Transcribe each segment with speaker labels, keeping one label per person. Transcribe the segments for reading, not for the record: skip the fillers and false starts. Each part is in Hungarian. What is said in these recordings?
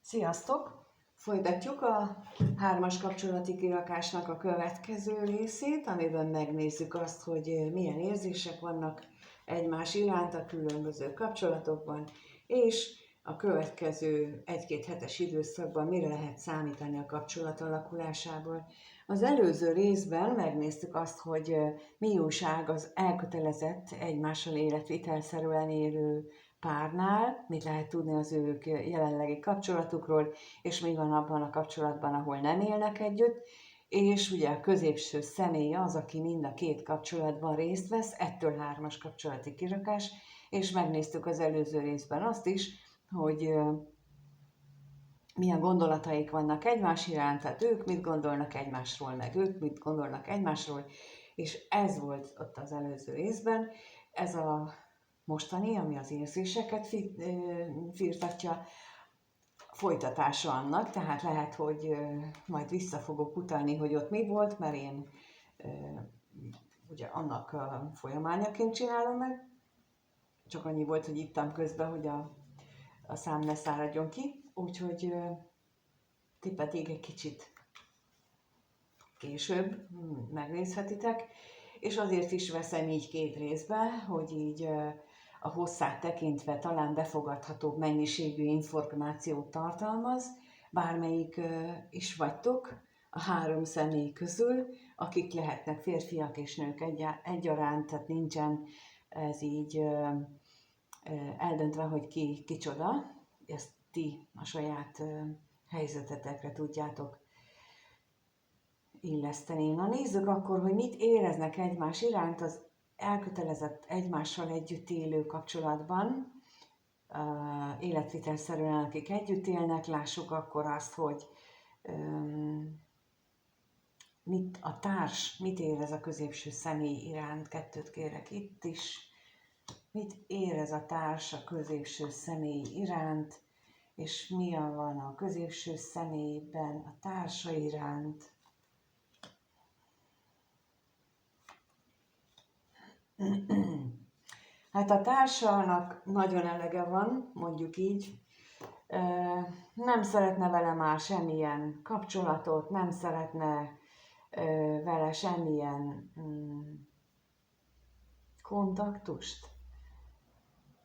Speaker 1: Sziasztok! Folytatjuk a hármas kapcsolati kirakásnak a következő részét, amiben megnézzük azt, hogy milyen érzések vannak egymás iránt a különböző kapcsolatokban, és a következő egy-két hetes időszakban mire lehet számítani a kapcsolat alakulásával. Az előző részben megnéztük azt, hogy mi újság az elkötelezett, egymással életvitelszerűen élő párnál, mit lehet tudni az ők jelenlegi kapcsolatukról, és mi van abban a kapcsolatban, ahol nem élnek együtt, és ugye a középső személy az, aki mind a két kapcsolatban részt vesz, ettől hármas kapcsolati kirakás, és megnéztük az előző részben azt is, hogy milyen gondolataik vannak egymás iránt, tehát ők mit gondolnak egymásról, meg ők mit gondolnak egymásról, és ez volt ott az előző részben, ez a mostani, ami az érzéseket firtatja, folytatása annak, tehát lehet, hogy majd vissza fogok utalni, hogy ott mi volt, mert én ugye annak a folyamányaként csinálom meg, csak annyi volt, hogy ittam közben, hogy a szám ne száradjon ki, úgyhogy ti pedig egy kicsit később megnézhetitek, és azért is veszem így két részbe, hogy így a hosszát tekintve talán befogadhatóbb mennyiségű információt tartalmaz, bármelyik is vagytok a három személy közül, akik lehetnek férfiak és nők egyaránt, tehát nincsen ez így eldöntve, hogy ki kicsoda, ezt ti a saját helyzetetekre tudjátok illeszteni. Na nézzük akkor, hogy mit éreznek egymás iránt az elkötelezett egymással együtt élő kapcsolatban, életvitelszerűen, akik együtt élnek, lássuk akkor azt, hogy a társ mit érez a középső személy iránt, kettőt kérek itt is, mit érez a társ a középső személy iránt, és mi van a középső személyben a társa iránt. Hát a társának nagyon elege van, mondjuk így, nem szeretne vele már semmilyen kapcsolatot, nem szeretne vele semmilyen kontaktust.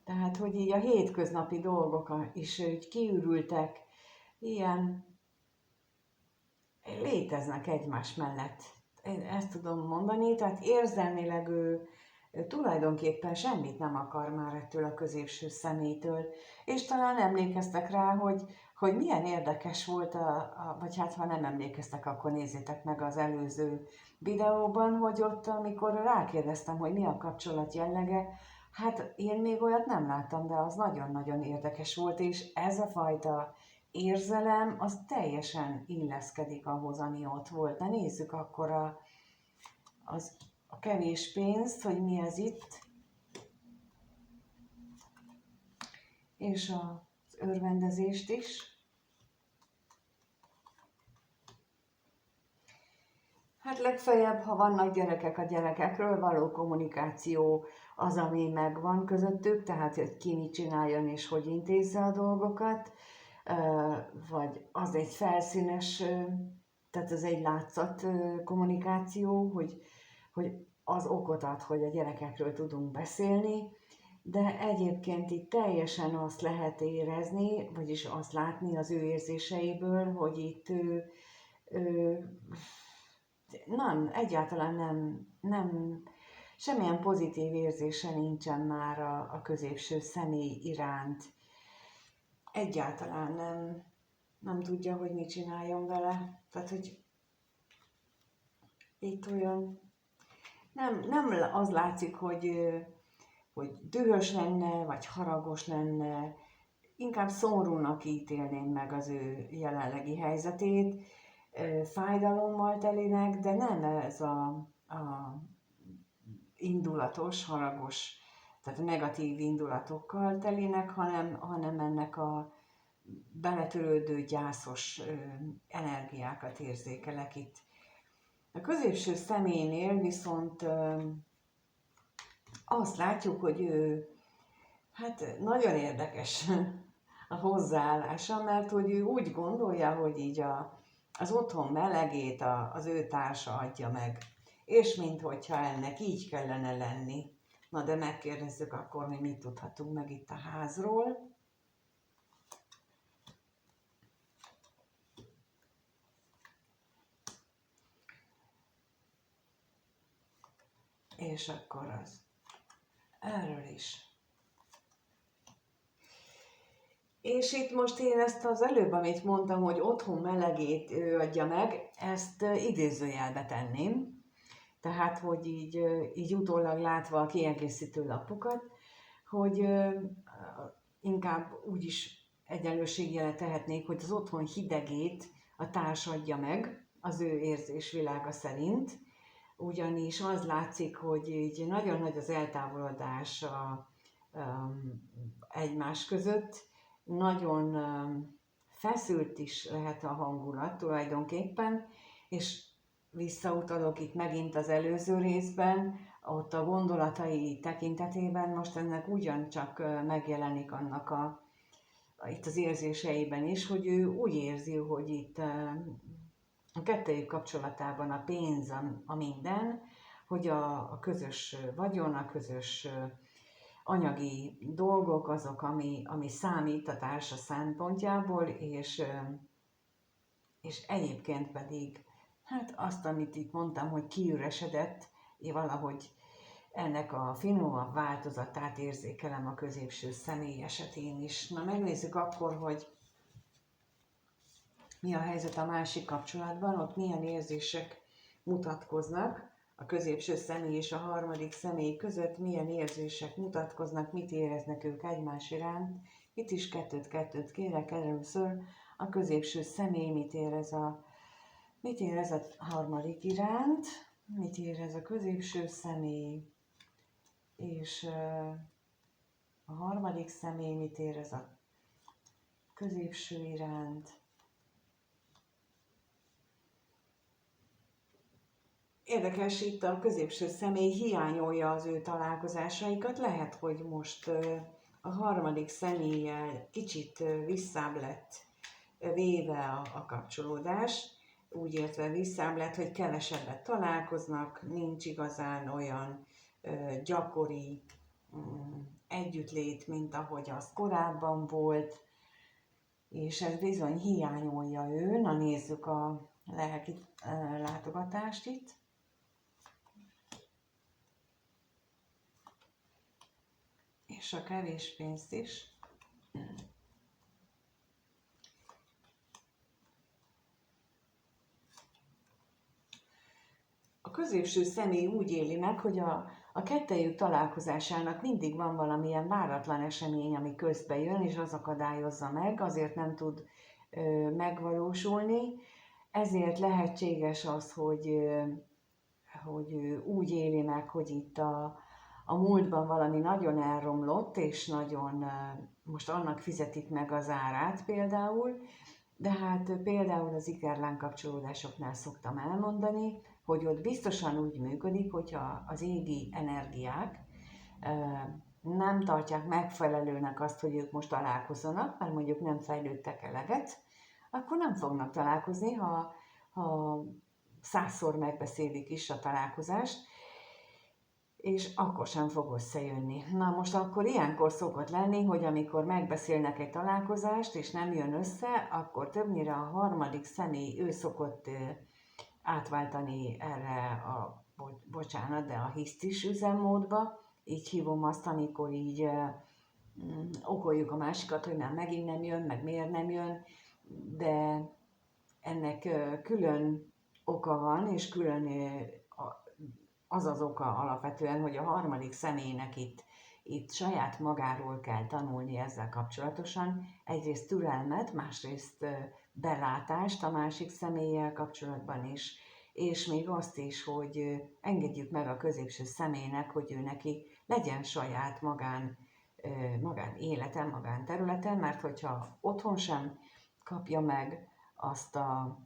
Speaker 1: Tehát, hogy így a hétköznapi dolgok is úgy kiürültek, ilyen léteznek egymás mellett. Én ezt tudom mondani, tehát érzelmileg ő tulajdonképpen semmit nem akar már ettől a középső személytől. És talán emlékeztek rá, hogy milyen érdekes volt, vagy hát ha nem emlékeztek, akkor nézzétek meg az előző videóban, hogy ott, amikor rákérdeztem, hogy mi a kapcsolat jellege, hát én még olyat nem láttam, de az nagyon-nagyon érdekes volt, és ez a fajta érzelem, az teljesen illeszkedik ahhoz, ami ott volt. Na nézzük akkor a kevés pénzt, hogy mi ez itt, és az örvendezést is. Hát legfeljebb, ha vannak gyerekek, a gyerekekről való kommunikáció az, ami megvan közöttük, tehát hogy ki mit csináljon és hogy intézze a dolgokat, vagy az egy felszínes, tehát az egy látszat kommunikáció, hogy az okot ad, hogy a gyerekekről tudunk beszélni, de egyébként itt teljesen azt lehet érezni, vagyis azt látni az ő érzéseiből, hogy itt nem, egyáltalán nem, semmilyen pozitív érzése nincsen már a középső személy iránt. Egyáltalán nem tudja, hogy mit csináljon vele. Tehát, hogy itt olyan, nem az látszik, hogy dühös lenne, vagy haragos lenne, inkább szomorúnak ítélném meg az ő jelenlegi helyzetét, fájdalommal telinek, de nem ez a indulatos, haragos, tehát negatív indulatokkal telinek, hanem ennek a beletörődő, gyászos energiákat érzékelek itt. A középső személynél viszont azt látjuk, hogy ő hát nagyon érdekes a hozzáállása, mert hogy ő úgy gondolja, hogy így az otthon melegét az ő társa adja meg, és minthogyha ennek így kellene lenni. Na de megkérdezzük akkor, hogy mit tudhatunk meg itt a házról. És akkor erről is. És itt most én ezt az előbb, amit mondtam, hogy otthon melegét ő adja meg, ezt idézőjelbe tenném. Tehát, hogy így utólag látva a kiegészítő lapokat, hogy inkább úgy is egyenlőségjelet tehetnék, hogy az otthon hidegét a társ adja meg az ő érzésvilága szerint, ugyanis az látszik, hogy így nagyon nagy az eltávolodás egymás között, nagyon feszült is lehet a hangulat tulajdonképpen, és visszautalok itt megint az előző részben, ott a gondolatai tekintetében most ennek ugyancsak megjelenik annak itt az érzéseiben is, hogy ő úgy érzi, hogy itt a kettőjük kapcsolatában a pénz a minden, hogy a közös vagyon, a közös anyagi dolgok azok, ami számít a társa szempontjából, és egyébként pedig hát azt, amit itt mondtam, hogy kiüresedett, én valahogy ennek a finomabb változatát érzékelem a középső személy esetén is. Na megnézzük akkor, hogy mi a helyzet a másik kapcsolatban, ott milyen érzések mutatkoznak a középső személy és a harmadik személy között, milyen érzések mutatkoznak, mit éreznek ők egymás iránt. Itt is kettőt kérek először. A középső személy mit érez a harmadik iránt, mit érez a középső személy, és a harmadik személy mit érez a középső iránt. Érdekes, itt a középső személy hiányolja az ő találkozásaikat. Lehet, hogy most a harmadik személlyel kicsit visszább lett véve a kapcsolódás. Úgy értve visszább lett, hogy kevesebbet találkoznak, nincs igazán olyan gyakori együttlét, mint ahogy az korábban volt. És ez bizony hiányolja ő. Na nézzük a lelki látogatást itt. És a kevés pénzt is. A középső személy úgy éli meg, hogy a kettejük találkozásának mindig van valamilyen váratlan esemény, ami közbe jön, és az akadályozza meg, azért nem tud megvalósulni. Ezért lehetséges az, hogy úgy éli meg, hogy itt a múltban valami nagyon elromlott, és nagyon most annak fizetik meg az árát például, de hát például az ikerláng kapcsolódásoknál szoktam elmondani, hogy ott biztosan úgy működik, hogyha az égi energiák nem tartják megfelelőnek azt, hogy ők most találkozzanak, mert mondjuk nem fejlődtek eleget, akkor nem fognak találkozni, ha 100-szor megbeszélik is a találkozást, és akkor sem fog összejönni. Na most akkor ilyenkor szokott lenni, hogy amikor megbeszélnek egy találkozást, és nem jön össze, akkor többnyire a harmadik személy, ő szokott átváltani erre de a hisztis üzemmódba. Így hívom azt, amikor így okoljuk a másikat, hogy már megint nem jön, meg miért nem jön, de ennek külön oka van, és külön az az oka alapvetően, hogy a harmadik személynek itt saját magáról kell tanulni ezzel kapcsolatosan. Egyrészt türelmet, másrészt belátást a másik személlyel kapcsolatban is, és még azt is, hogy engedjük meg a középső személynek, hogy ő neki legyen saját magán élete, magán területe, mert hogyha otthon sem kapja meg azt a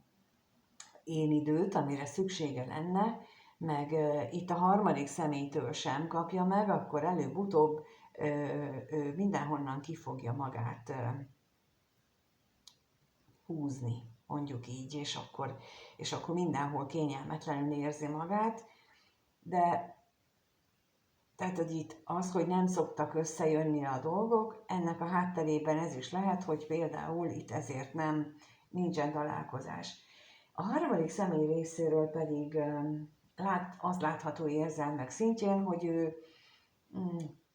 Speaker 1: én időt, amire szüksége lenne, meg itt a harmadik személytől sem kapja meg, akkor előbb-utóbb mindenhonnan ki fogja magát húzni, mondjuk így, és akkor mindenhol kényelmetlenül érzi magát, de tehát, hogy itt az, hogy nem szoktak összejönni a dolgok, ennek a hátterében ez is lehet, hogy például itt ezért nincsen találkozás. A harmadik személy részéről pedig az látható érzelmek szintjén, hogy ő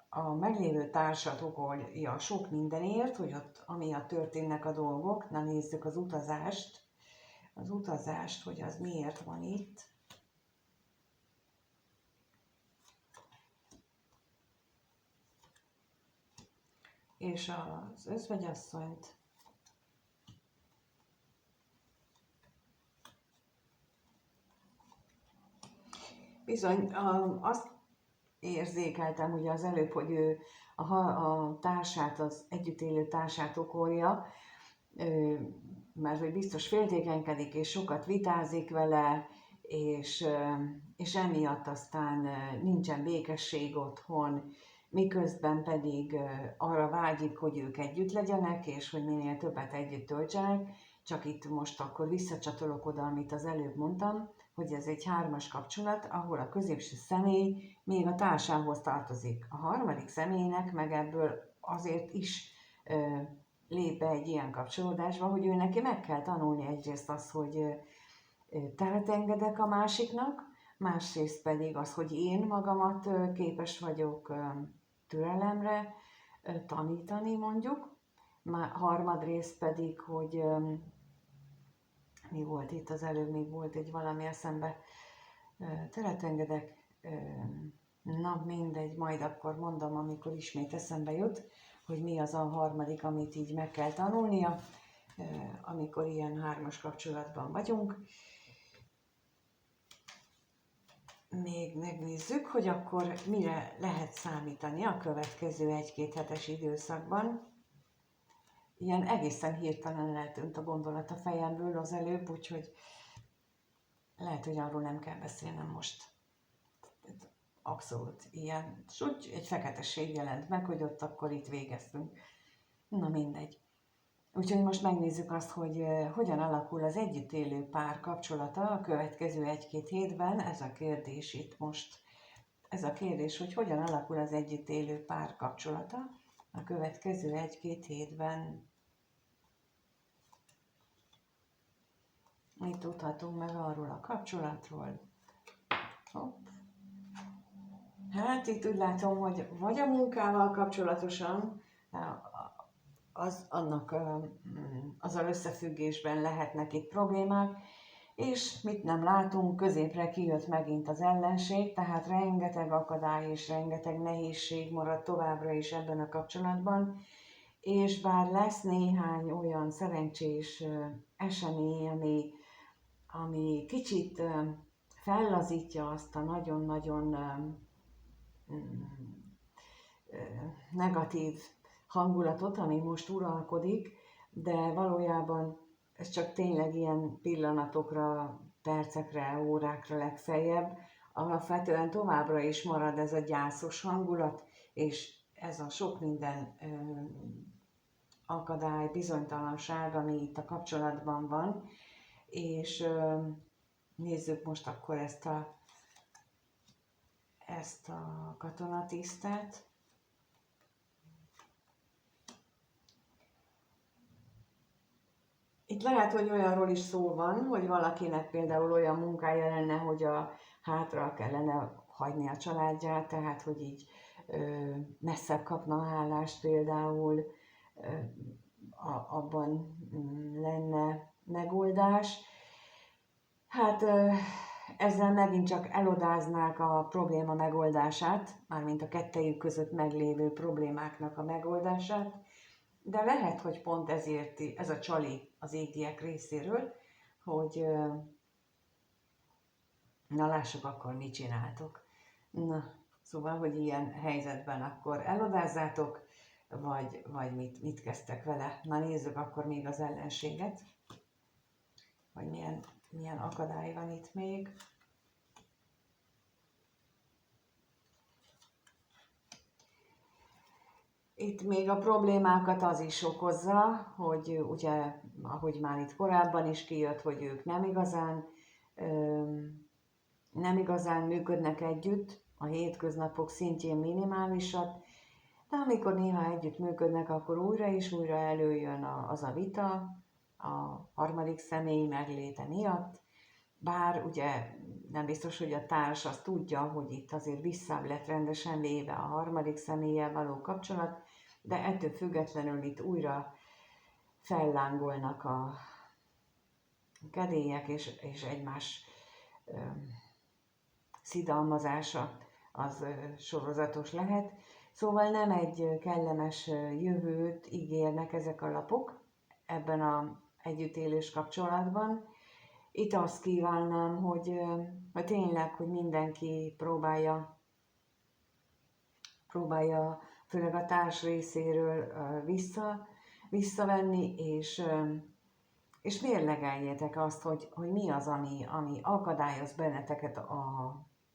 Speaker 1: a meglévő társat okolja sok mindenért, hogy ott amiatt történnek a dolgok. Na nézzük az utazást, hogy az miért van itt. És az özvegyasszonyt. Bizony, azt érzékeltem ugye az előbb, hogy ő a társát, az együtt élő társát okolja, mert hogy biztos féltékenykedik, és sokat vitázik vele, és emiatt aztán nincsen békesség otthon, miközben pedig arra vágyik, hogy ők együtt legyenek, és hogy minél többet együtt töltsenek. Csak itt most akkor visszacsatolok oda, amit az előbb mondtam, hogy ez egy hármas kapcsolat, ahol a középső személy még a társához tartozik. A harmadik személynek meg ebből azért is lép be egy ilyen kapcsolódásba, hogy ő neki meg kell tanulni egyrészt az, hogy teret engedek a másiknak, másrészt pedig az, hogy én magamat képes vagyok türelemre tanítani mondjuk, harmadrészt pedig, hogy mi volt itt az előbb, még volt egy valami eszembe, teret engedek, na mindegy, majd akkor mondom, amikor ismét eszembe jut, hogy mi az a harmadik, amit így meg kell tanulnia, amikor ilyen hármas kapcsolatban vagyunk. Még megnézzük, hogy akkor mire lehet számítani a következő 1-2 hetes időszakban. Ilyen egészen hirtelen eltűnt a gondolat a fejemből az előbb, úgyhogy lehet, hogy arról nem kell beszélnem most. Abszolút ilyen. És úgy egy feketesség jelent meg, hogy ott akkor itt végeztünk. Na mindegy. Úgyhogy most megnézzük azt, hogy hogyan alakul az együtt élő pár kapcsolata a következő 1-2 hétben. Ez a kérdés itt most. Ez a kérdés, hogy hogyan alakul az együtt élő pár kapcsolata a következő 1-2 hétben. Mit tudhatunk meg arról a kapcsolatról? Hopp. Hát itt úgy látom, hogy vagy a munkával kapcsolatosan, azzal összefüggésben lehetnek itt problémák, és mit nem látunk, középre kijött megint az ellenség, tehát rengeteg akadály és rengeteg nehézség marad továbbra is ebben a kapcsolatban, és bár lesz néhány olyan szerencsés esemény, ami kicsit fellazítja azt a nagyon-nagyon negatív hangulatot, ami most uralkodik, de valójában ez csak tényleg ilyen pillanatokra, percekre, órákra legfeljebb. Alapvetően továbbra is marad ez a gyászos hangulat, és ez a sok minden akadály, bizonytalanság, ami itt a kapcsolatban van, és nézzük most akkor ezt a katonatisztet. Itt lehet, hogy olyanról is szó van, hogy valakinek például olyan munkája lenne, hogy hátra kellene hagyni a családját, tehát hogy így messzebb kapna a állást például, abban lenne megoldás. Hát ezzel megint csak elodáznák a probléma megoldását, mármint a kettejük között meglévő problémáknak a megoldását, de lehet, hogy pont ezért ez a csali az égiek részéről, hogy na lássuk akkor mit csináltok. Na, szóval, hogy ilyen helyzetben akkor elodázzátok, vagy mit kezdtek vele. Na nézzük akkor még az ellenséget, hogy milyen akadály van itt még. itt még a problémákat az is okozza, hogy ugye, ahogy már itt korábban is kijött, hogy ők nem igazán működnek együtt, a hétköznapok szintjén minimálisat, de amikor néha együtt működnek, akkor újra és újra előjön az a vita a harmadik személy megléte miatt, bár ugye nem biztos, hogy a társ azt tudja, hogy itt azért visszább lett rendesen véve a harmadik személlyel való kapcsolat, de ettől függetlenül itt újra fellángolnak a kedélyek, és egymás szidalmazása az sorozatos lehet. Szóval nem egy kellemes jövőt ígérnek ezek a lapok ebben az együttélés kapcsolatban. Itt azt kívánnám, hogy tényleg, hogy mindenki próbálja főleg a társ részéről visszavenni, és mérlegeljétek azt, hogy mi az, ami akadályoz benneteket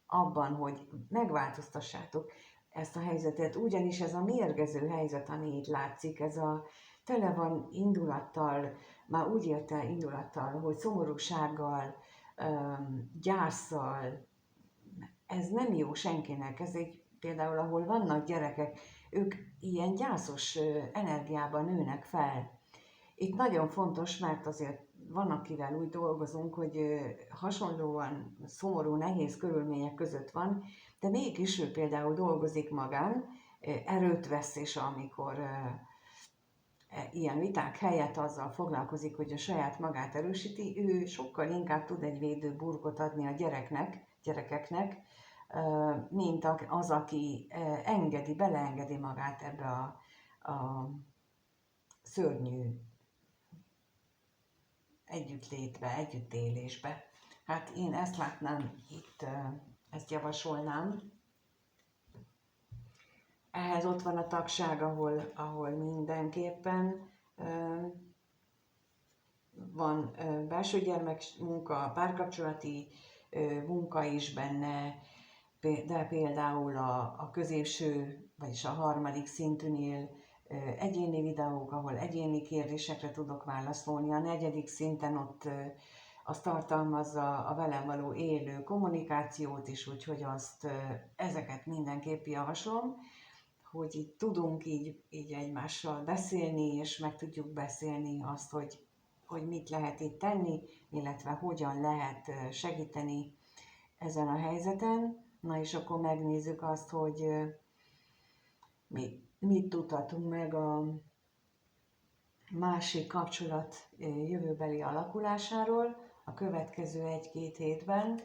Speaker 1: abban, hogy megváltoztassátok ezt a helyzetet. Ugyanis ez a mérgező helyzet, ami itt látszik, ez a tele van indulattal, már úgy érte indulattal, hogy szomorúsággal, gyászsal, ez nem jó senkinek. Ez egy például, ahol vannak gyerekek, ők ilyen gyászos energiában nőnek fel. Itt nagyon fontos, mert azért van, akivel úgy dolgozunk, hogy hasonlóan szomorú, nehéz körülmények között van, de mégis ő például dolgozik magán, erőt vesz, és amikor ilyen viták helyett azzal foglalkozik, hogy a saját magát erősíti, ő sokkal inkább tud egy védő burkot adni a gyerekeknek, mint az, aki beleengedi magát ebbe a szörnyű együttlétbe, együttélésbe. Hát én ezt látnám itt, ezt javasolnám. Ehhez ott van a tagság, ahol mindenképpen van belső gyermekmunka, párkapcsolati munka is benne, de például a középső, vagyis a harmadik szintűnél egyéni videók, ahol egyéni kérdésekre tudok válaszolni. A negyedik szinten ott az tartalmazza a velem való élő kommunikációt is, úgyhogy ezeket mindenképp javaslom, hogy így tudunk így egymással beszélni, és meg tudjuk beszélni azt, hogy mit lehet itt tenni, illetve hogyan lehet segíteni ezen a helyzeten. Na és akkor megnézzük azt, hogy mit tudhatunk meg a másik kapcsolat jövőbeli alakulásáról a következő 1-2 hétben.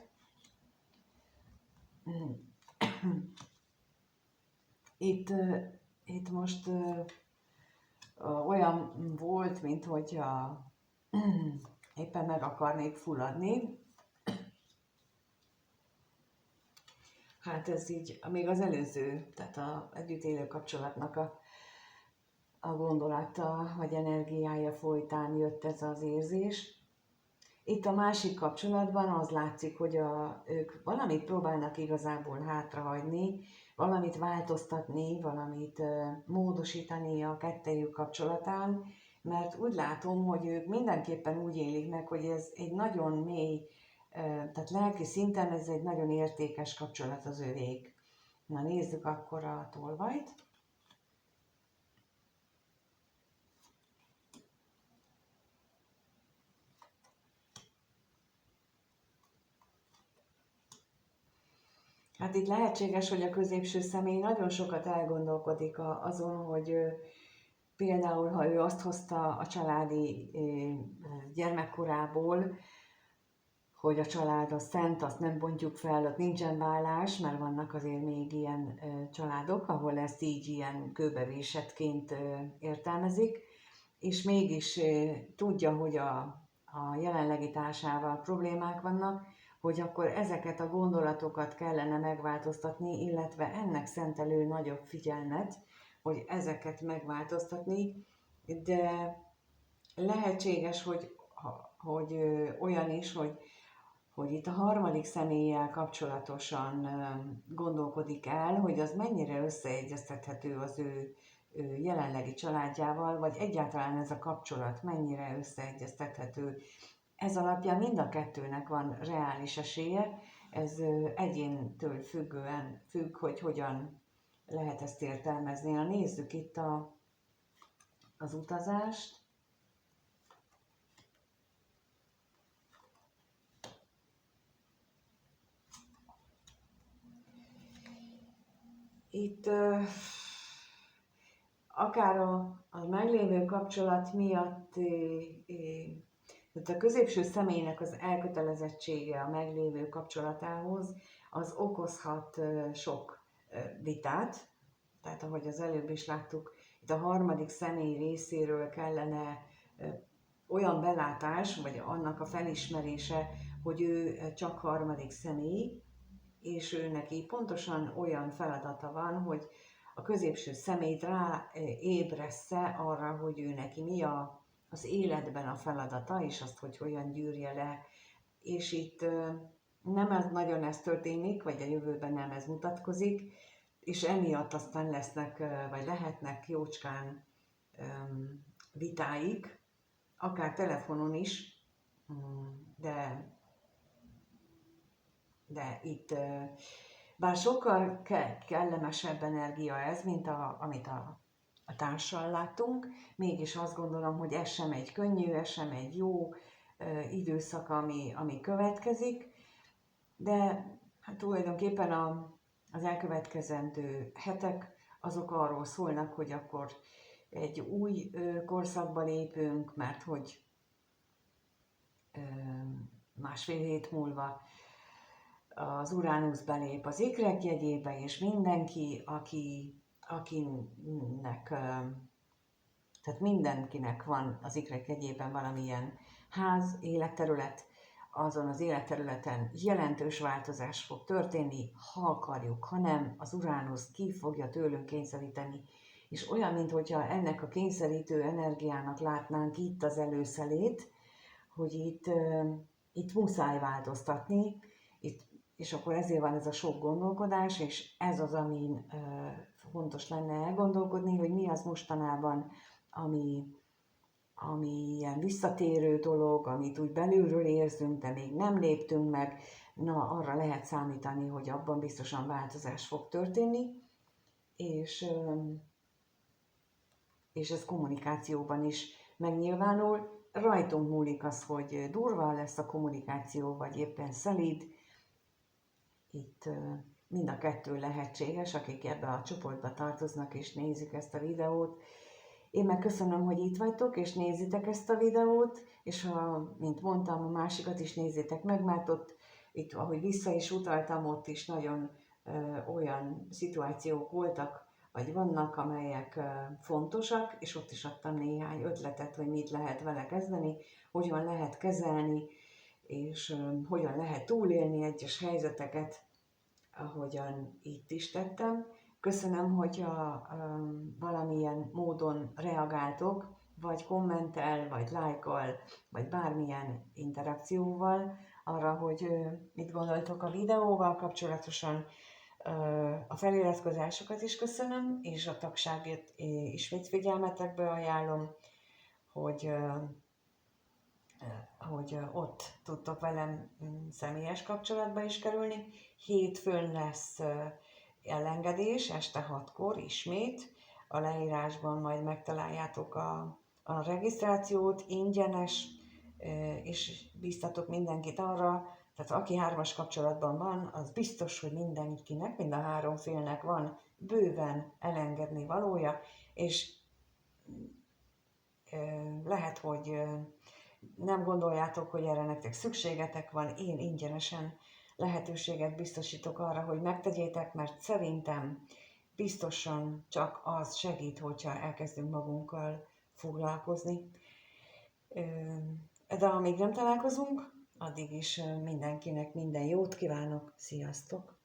Speaker 1: Itt most olyan volt, mint hogyha éppen meg akarnék fulladni. Hát ez így, még az előző, tehát az együttélő kapcsolatnak a gondolata, vagy energiája folytán jött ez az érzés. Itt a másik kapcsolatban az látszik, hogy ők valamit próbálnak igazából hátrahagyni, valamit változtatni, valamit módosítani a kettejük kapcsolatán, mert úgy látom, hogy ők mindenképpen úgy élik meg, hogy ez egy nagyon mély, tehát lelki szinten ez egy nagyon értékes kapcsolat az övék. Na nézzük akkor a tolvajt. Hát itt lehetséges, hogy a középső személy nagyon sokat elgondolkodik azon, hogy például, ha ő azt hozta a családi gyermekkorából, hogy a család az szent, azt nem bontjuk fel, ott nincsen vállás, mert vannak azért még ilyen családok, ahol ezt így ilyen kőbevésettként értelmezik, és mégis tudja, hogy a jelenlegi társával problémák vannak, hogy akkor ezeket a gondolatokat kellene megváltoztatni, illetve ennek szentelő nagyobb figyelmet, hogy ezeket megváltoztatni, de lehetséges, hogy olyan is, hogy itt a harmadik személlyel kapcsolatosan gondolkodik el, hogy az mennyire összeegyeztethető az ő ő jelenlegi családjával, vagy egyáltalán ez a kapcsolat mennyire összeegyeztethető. Ez alapján mind a kettőnek van reális esélye, ez egyéntől függ, hogy hogyan lehet ezt értelmezni. Na, nézzük itt az utazást. Itt akár a meglévő kapcsolat miatt, tehát a középső személynek az elkötelezettsége a meglévő kapcsolatához, az okozhat sok vitát. Tehát ahogy az előbb is láttuk, itt a harmadik személy részéről kellene olyan belátás, vagy annak a felismerése, hogy ő csak harmadik személy, és ő neki pontosan olyan feladata van, hogy a középső személyt ráébressze arra, hogy ő neki mi az életben a feladata, és azt, hogy hogyan gyűrje le. És itt nem nagyon ez történik, vagy a jövőben nem ez mutatkozik, és emiatt aztán lesznek, vagy lehetnek jócskán vitáik, akár telefonon is, de itt bár sokkal kellemesebb energia ez, mint amit a társal láttunk, mégis azt gondolom, hogy ez sem egy könnyű, ez sem egy jó időszak, ami következik, de hát tulajdonképpen az elkövetkezendő hetek azok arról szólnak, hogy akkor egy új korszakba lépünk, mert hogy másfél hét múlva az Uránusz belép az ikrek jegyébe, és mindenki, tehát mindenkinek van az ikrek jegyében valamilyen ház, életterület, azon az életterületen jelentős változás fog történni, ha akarjuk, ha nem, az Uránusz ki fogja tőlünk kényszeríteni, és olyan, mintha ennek a kényszerítő energiának látnánk itt az előszelét, hogy itt muszáj változtatni, és akkor ezért van ez a sok gondolkodás, és ez az, amin fontos lenne elgondolkodni, hogy mi az mostanában, ami ilyen visszatérő dolog, amit úgy belülről érzünk, de még nem léptünk meg, na arra lehet számítani, hogy abban biztosan változás fog történni, és ez kommunikációban is megnyilvánul. Rajtunk múlik az, hogy durva lesz a kommunikáció, vagy éppen szelíd. Itt mind a kettő lehetséges, akik ebbe a csoportba tartoznak és nézik ezt a videót. Én meg köszönöm, hogy itt vagytok, és nézitek ezt a videót, és ha, mint mondtam, a másikat is nézzétek meg, mert ott, itt, ahogy vissza is utaltam, ott is nagyon olyan szituációk voltak, vagy vannak, amelyek fontosak, és ott is adtam néhány ötletet, hogy mit lehet vele kezdeni, hogyan lehet kezelni, és hogyan lehet túlélni egyes helyzeteket, ahogyan itt is tettem. Köszönöm, hogyha valamilyen módon reagáltok, vagy kommentel, vagy lájkkal, vagy bármilyen interakcióval arra, hogy mit gondoltok a videóval kapcsolatosan. A feliratkozásokat is köszönöm, és a tagságét is figyelmetekbe ajánlom, hogy ott tudtok velem személyes kapcsolatba is kerülni. Hétfőn lesz elengedés, este 6-kor ismét. A leírásban majd megtaláljátok a regisztrációt, ingyenes, és biztatok mindenkit arra, tehát aki 3-as kapcsolatban van, az biztos, hogy mindenkinek, mind a 3 félnek van bőven elengedni valója, és lehet, hogy nem gondoljátok, hogy erre nektek szükségetek van, én ingyenesen lehetőséget biztosítok arra, hogy megtegyétek, mert szerintem biztosan csak az segít, hogyha elkezdünk magunkkal foglalkozni. De amíg nem találkozunk, addig is mindenkinek minden jót kívánok, sziasztok!